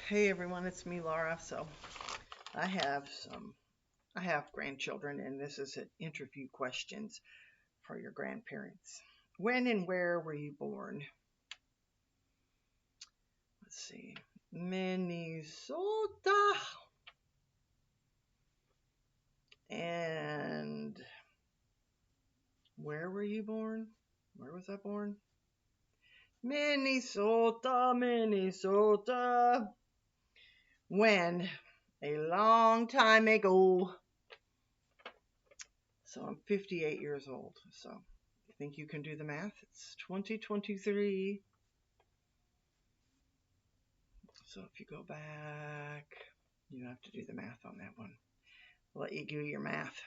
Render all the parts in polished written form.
Hey everyone, it's me, Laura. I have some, I have grandchildren, and this is an interview questions for your grandparents. When and where were you born? Let's see, Minnesota. And where were you born? Where was I born? Minnesota, Minnesota. When? A long time ago. So I'm 58 years old. So I think you can do the math. It's 2023. So if you go back, you have to do the math on that one. I'll let you do your math.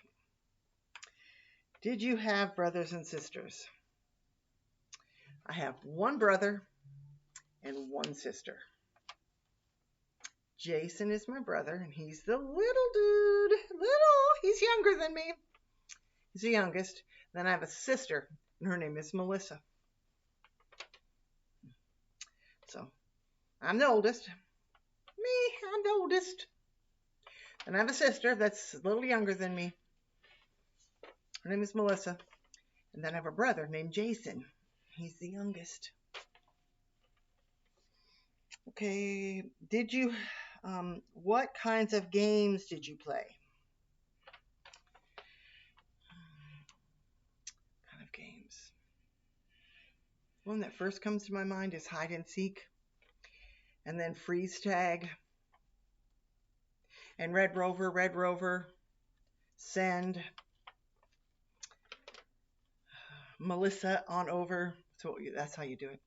Did you have brothers and sisters? I have one brother and one sister. Jason is my brother, and he's the little dude. He's younger than me. He's the youngest. Then I have a sister, and her name is Melissa. So I'm the oldest. I'm the oldest. And I have a sister that's a little younger than me. Her name is Melissa. And then I have a brother named Jason. He's the youngest. Okay, what kinds of games did you play? Kind of games. One that first comes to my mind is hide and seek, and then freeze tag, and Red Rover, send, Melissa on over. So that's how you do it.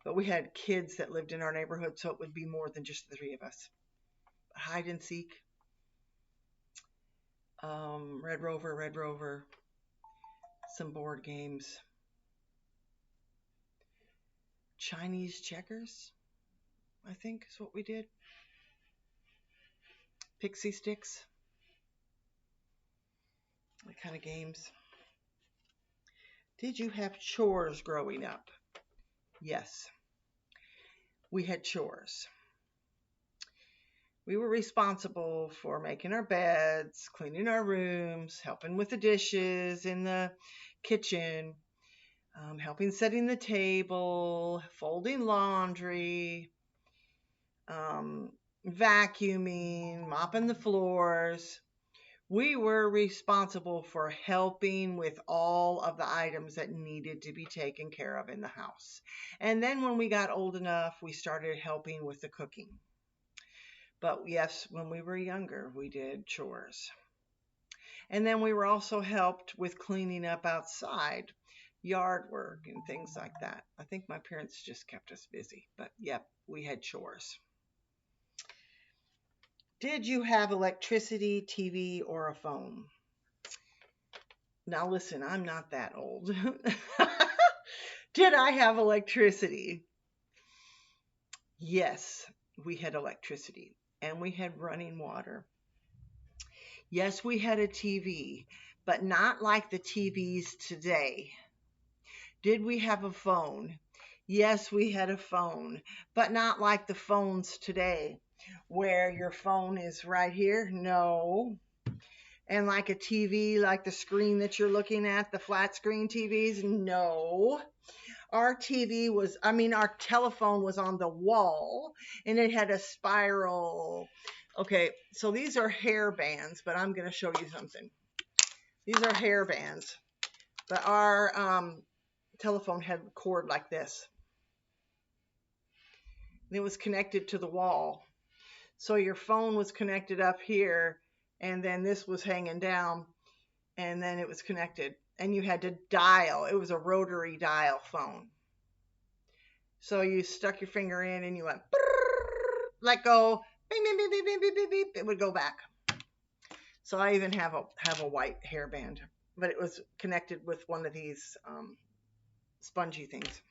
But we had kids that lived in our neighborhood, so it would be more than just the three of us. Hide and seek, Red Rover, some board games, Chinese checkers, I think is what we did. Pixie sticks, that kind of games. Did you have chores growing up? Yes, we had chores. We were responsible for making our beds, cleaning our rooms, helping with the dishes in the kitchen, helping setting the table, folding laundry, vacuuming, mopping the floors. We were responsible for helping with all of the items that needed to be taken care of in the house. And then when we got old enough, we started helping with the cooking. But yes, when we were younger, we did chores. And then we were also helped with cleaning up outside, yard work and things like that. I think my parents just kept us busy. But yep, we had chores. Did you have electricity, TV, or a phone? Now listen, I'm not that old. Did I have electricity? Yes, we had electricity and we had running water. Yes, we had a TV, but not like the TVs today. Did we have a phone? Yes, we had a phone, but not like the phones today, where your phone is right here. No. And like a TV, like the screen that you're looking at, the flat screen TVs? No. Our telephone was on the wall and it had a spiral. Okay, so these are hair bands, but I'm going to show you something. These are hair bands, but our telephone had a cord like this. And it was connected to the wall. So your phone was connected up here, and then this was hanging down, and then it was connected. And you had to dial. It was a rotary dial phone. So you stuck your finger in and you went, let go, beep, beep, beep, beep, beep, beep, beep. It would go back. So I even have a white hairband, but it was connected with one of these spongy things.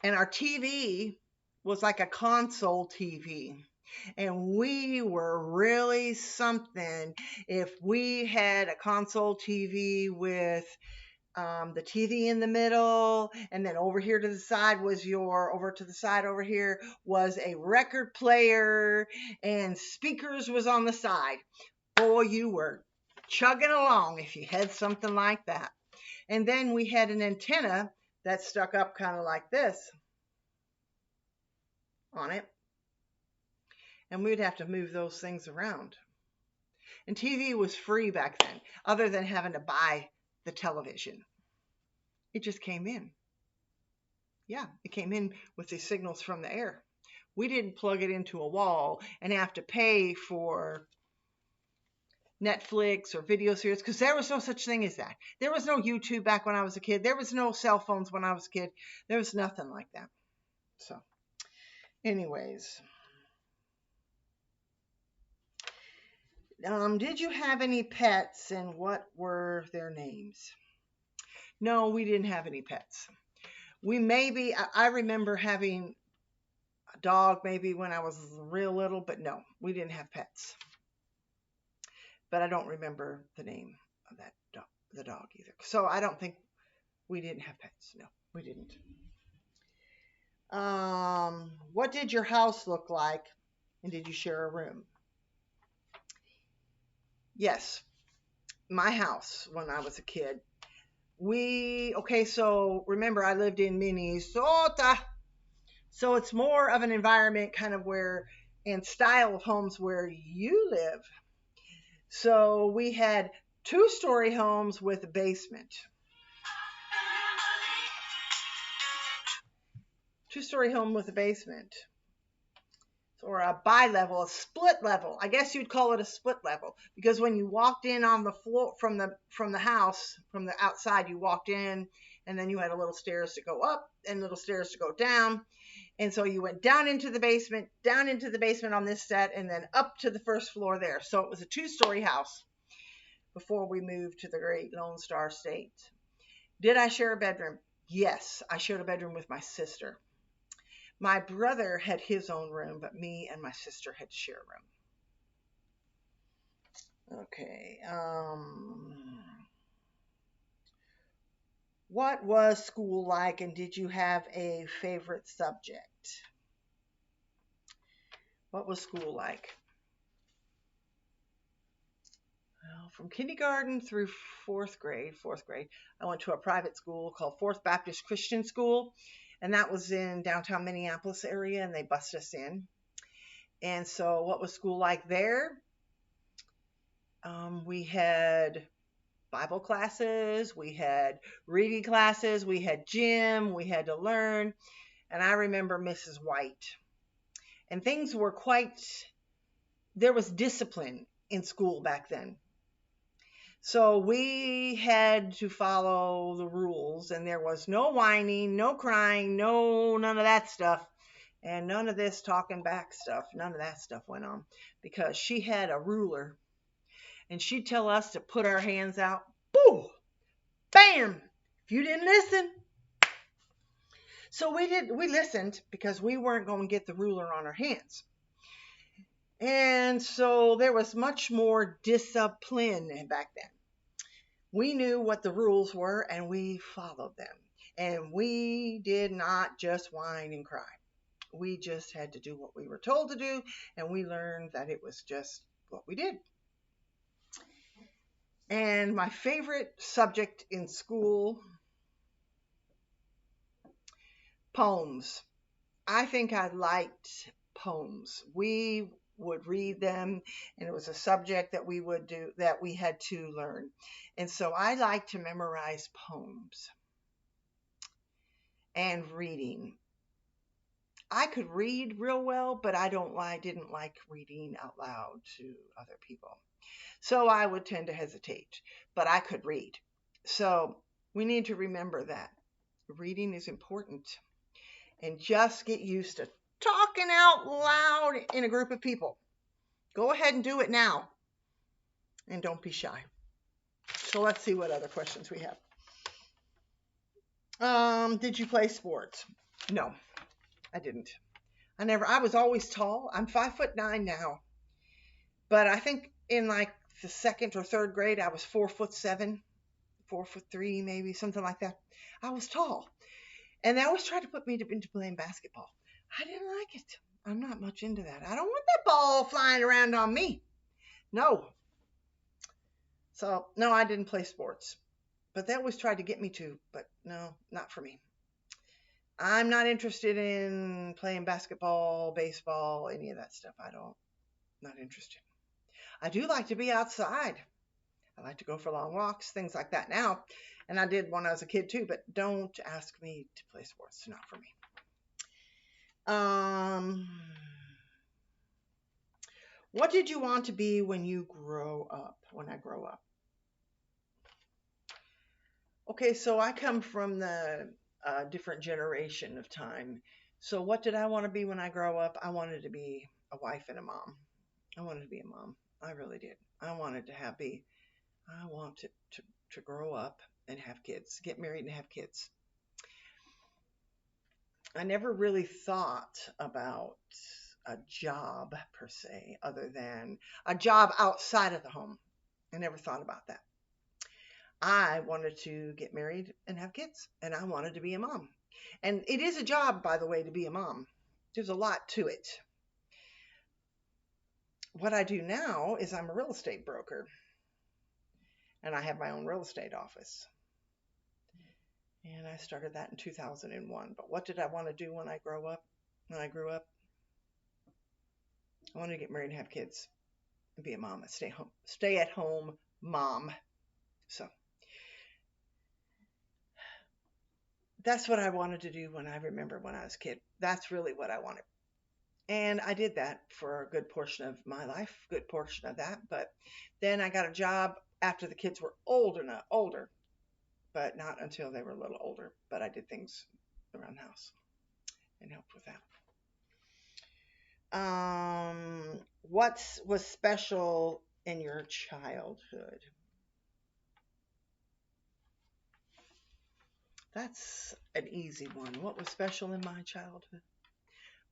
And our TV was like a console TV. And we were really something if we had a console TV with the TV in the middle, and then over here to the side was over here was a record player, and speakers was on the side. Boy, you were chugging along if you had something like that. And then we had an antenna that stuck up kind of like this on it, and we'd have to move those things around. And TV was free back then, other than having to buy the television. It just came in. Yeah, it came in with the signals from the air. We didn't plug it into a wall and have to pay for Netflix or video series, because there was no such thing as that. There was no YouTube back when I was a kid. There was no cell phones when I was a kid. There was nothing like that. So, anyways. Did you have any pets, and what were their names? No, we didn't have any pets. I remember having a dog maybe when I was real little, but no, we didn't have pets. But I don't remember the name of the dog either. So I don't think we didn't have pets. No, we didn't. What did your house look like, and did you share a room? Yes, my house when I was a kid. So remember I lived in Minnesota. So it's more of an environment kind of and style of homes where you live. So we had 2-story homes with a basement. 2-story home with a basement. Or a bi-level, a split level. I guess you'd call it a split level, because when you walked in on the floor from the house, from the outside, you walked in, and then you had a little stairs to go up and little stairs to go down. And so you went down into the basement on this set, and then up to the first floor there. So it was a 2-story house before we moved to the great Lone Star State. Did I share a bedroom? Yes, I shared a bedroom with my sister. My brother had his own room, but me and my sister had to share a room. Okay. What was school like, and did you have a favorite subject? What was school like? Well, from kindergarten through fourth grade, I went to a private school called Fourth Baptist Christian School. And that was in downtown Minneapolis area, and they bused us in. And so what was school like there? We had Bible classes, we had reading classes, we had gym, we had to learn. And I remember Mrs. White. And things were there was discipline in school back then. So we had to follow the rules, and there was no whining, no crying, none of that stuff, and none of this talking back stuff. None of that stuff went on, because she had a ruler, and she'd tell us to put our hands out. Boo! Bam! If you didn't listen. So we listened, because we weren't going to get the ruler on our hands. And so there was much more discipline back then. We knew what the rules were, and we followed them. And we did not just whine and cry. We just had to do what we were told to do, and we learned that it was just what we did. And my favorite subject in school, poems. I think I liked poems. We would read them, and it was a subject that we had to learn. And so I like to memorize poems and reading. I could read real well, but I didn't like reading out loud to other people. So I would tend to hesitate, but I could read. So we need to remember that reading is important, and just get used to talking out loud in a group of people. Go ahead and do it now, and don't be shy. So let's see what other questions we have. Did you play sports? No, I didn't. I was always tall. I'm 5'9" now, but I think in like the second or third grade, I was 4'7", 4'3", maybe something like that. I was tall, and they always tried to put me into playing basketball. I didn't like it. I'm not much into that. I don't want that ball flying around on me. No. So no, I didn't play sports, but they always tried to get me to. But no, not for me. I'm not interested in playing basketball, baseball, any of that stuff. Not interested. I do like to be outside. I like to go for long walks, things like that now. And I did when I was a kid too, but don't ask me to play sports. Not for me. What did you want to be when you grow up? When I grow up. Okay, so I come from the different generation of time. So what did I want to be when I grow up? I wanted to be a wife and a mom. I wanted to be a mom. I really did. I wanted to grow up and have kids, get married and have kids. I never really thought about a job per se, other than a job outside of the home. I never thought about that. I wanted to get married and have kids, and I wanted to be a mom. And it is a job, by the way, to be a mom. There's a lot to it. What I do now is I'm a real estate broker, and I have my own real estate office. And I started that in 2001. But what did I want to do when I grew up? I wanted to get married and have kids and be a mom, a stay at home mom. So that's what I wanted to do when I remember when I was a kid. That's really what I wanted. And I did that for a good portion of my life, good portion of that. But then I got a job after the kids were older, but not until they were a little older. But I did things around the house and helped with that. What was special in your childhood? That's an easy one. What was special in my childhood?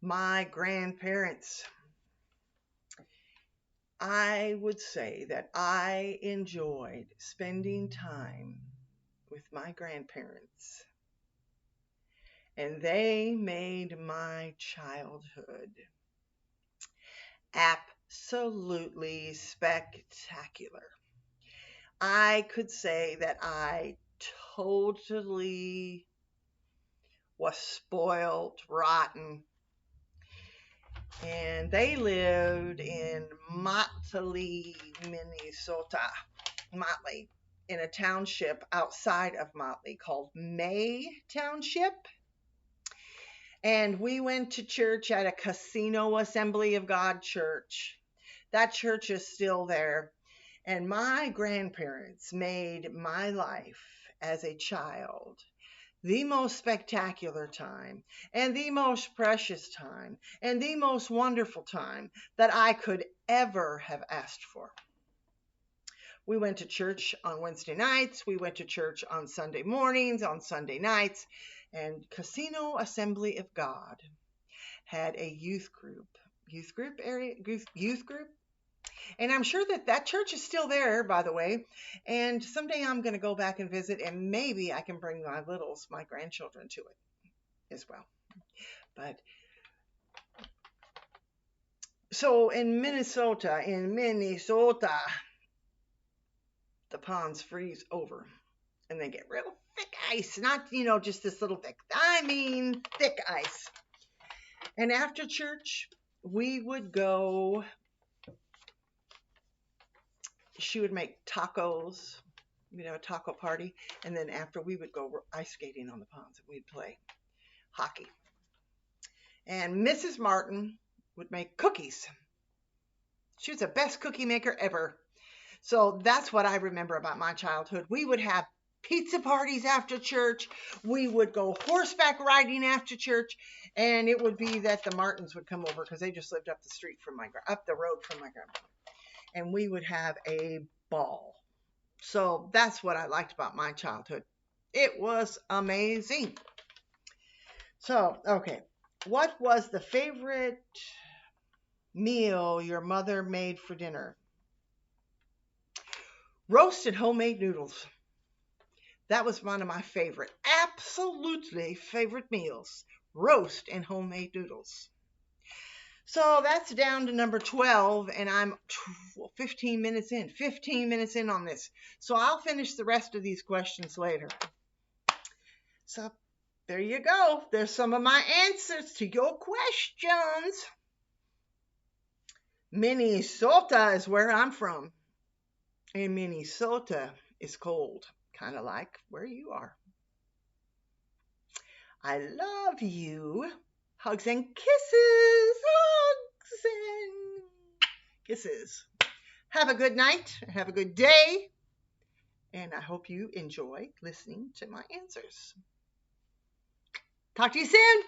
My grandparents. I would say that I enjoyed spending time with my grandparents, and they made my childhood absolutely spectacular. I could say that I totally was spoiled rotten. And they lived in Motley, Minnesota. Motley, in a township outside of Motley called May Township. And we went to church at a Casino Assembly of God church. That church is still there. And my grandparents made my life as a child the most spectacular time, and the most precious time, and the most wonderful time that I could ever have asked for. We went to church on Wednesday nights. We went to church on Sunday mornings, on Sunday nights, and Casino Assembly of God had a youth group. Youth group. And I'm sure that church is still there, by the way. And someday I'm going to go back and visit, and maybe I can bring my grandchildren to it as well. But so in Minnesota, the ponds freeze over, and they get real thick ice. Not, just this little thick. I mean, thick ice. And after church, we would go. She would make tacos. We'd have a taco party. And then after, we would go ice skating on the ponds, and we'd play hockey. And Mrs. Martin would make cookies. She was the best cookie maker ever. So that's what I remember about my childhood. We would have pizza parties after church. We would go horseback riding after church. And it would be that the Martins would come over because they just lived up the road from my grandmother. And we would have a ball. So that's what I liked about my childhood. It was amazing. So, okay. What was the favorite meal your mother made for dinner? Roasted homemade noodles. That was one of my absolutely favorite meals, roast and homemade noodles. So that's down to number 12, and I'm 15 minutes in on this. So I'll finish the rest of these questions later. So there you go. There's some of my answers to your questions. Minnesota is where I'm from. And Minnesota is cold, kind of like where you are. I love you. Hugs and kisses. Hugs and kisses. Have a good night. Have a good day. And I hope you enjoy listening to my answers. Talk to you soon.